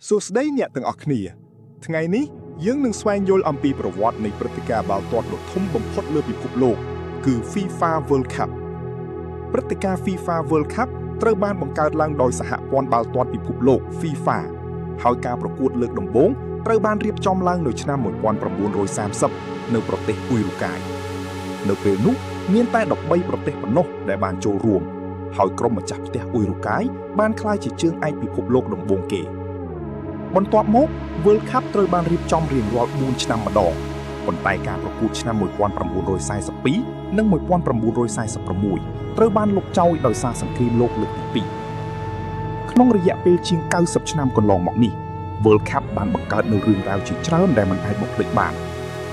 សួស្តីអ្នកទាំងអស់គ្នាថ្ងៃនេះយើងនឹងស្វែងយល់អំពីប្រវត្តិនៃព្រឹត្តិការណ៍បាល់ទាត់ដ៏ធំបំផុតលើពិភពលោកគឺ FIFA World Cup ព្រឹត្តិការណ៍ FIFA World Cup ត្រូវបានបង្កើតឡើងដោយសហព័ន្ធបាល់ទាត់ពិភពលោក FIFA ហើយការប្រកួតលើកដំបូងត្រូវបានរៀបចំឡើងនៅឆ្នាំ1930នៅប្រទេសអ៊ុយរូកាយនៅពេលនោះមានតែ13ប្រទេសប៉ុណ្ណោះដែលបានចូលរួមហើយក្រុមម្ចាស់ផ្ទះអ៊ុយរូកាយបានក្លាយជាជើងឯកពិភពលោកដំបូងគេបន្ទាប់មក World Cup ត្រូវបានរៀបចំរៀងរាល់4ឆ្នាំម្ដងប៉ុន្តែការប្រកួតឆ្នាំ1942និង1946ត្រូវបានលុបចោលដោយសារសង្គ្រាមលោកលើកទី2ក្នុងរយៈពេលជាង90ឆ្នាំកន្លងមកនេះ World Cup បានបង្កើតនូវរឿងរ៉ាវជាច្រើនដែលមិនអាចបំភ្លេចបាន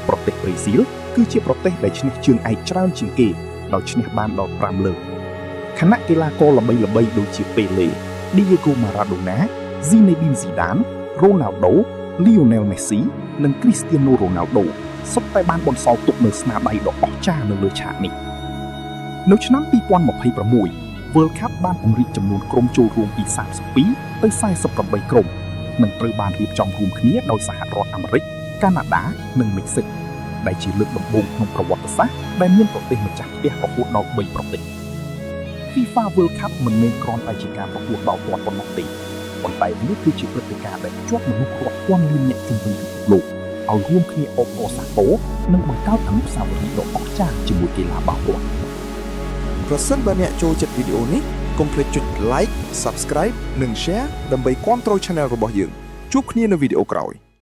ប្រទេសប្រេស៊ីលគឺជាប្រទេសដែលឈ្នះជើងឯកច្រើនជាងគេដោយឈ្នះបានដល់5លើកខណៈកីឡាករល្បីៗដូចជាពេលេ Diego Maradona Zinedine Zidane Ronaldo Lionel Messi និង Cristiano Ronaldo សុទ្ធតែបានបន្សល់ទុកនូវស្នាដៃដ៏អស្ចារ្យនៅលើឆាកនេះនៅឆ្នាំ2026 World Cup បានពង្រីកចំនួនក្រុមចូលរួមពី32ទៅ48ក្រុមនិងត្រូវបានរៀបចំរួមគ្នាដោយសហរដ្ឋអាមេរិកកាណាដានិងមិចស៊ិកដែលជាលើកដំបូងក្នុងប្រវត្តិសាស្ត្រដែលមានប្រទេសម្ចាស់ផ្ទះរហូតដល់3ប្រទេស FIFA World Cup មិនមែនគ្រាន់តែជាការប្រកួតបាល់ទាត់ប៉ុណ្ណោះទេប៉ុន្តែវាគឺជាព្រឹត្តិការណ៍ដែលភ្ជាប់មនុស្សរាប់ពាន់លានអ្នកជុំវិញពិភពលោកឲ្យរួមគ្នាអបអរសាទរនិងបង្កើតអនុស្សាវរីយ៍ដ៏អស្ចារ្យជាមួយកីឡាបាល់ទាត់ប្រសិនបើអ្នកចូលចិត្តវីដេអូនេះកុំភ្លេចចុច Like Subscribe និង Share ដើម្បីគាំទ្រ Channel របស់យើងជួបគ្នានៅវីដេអូក្រោយ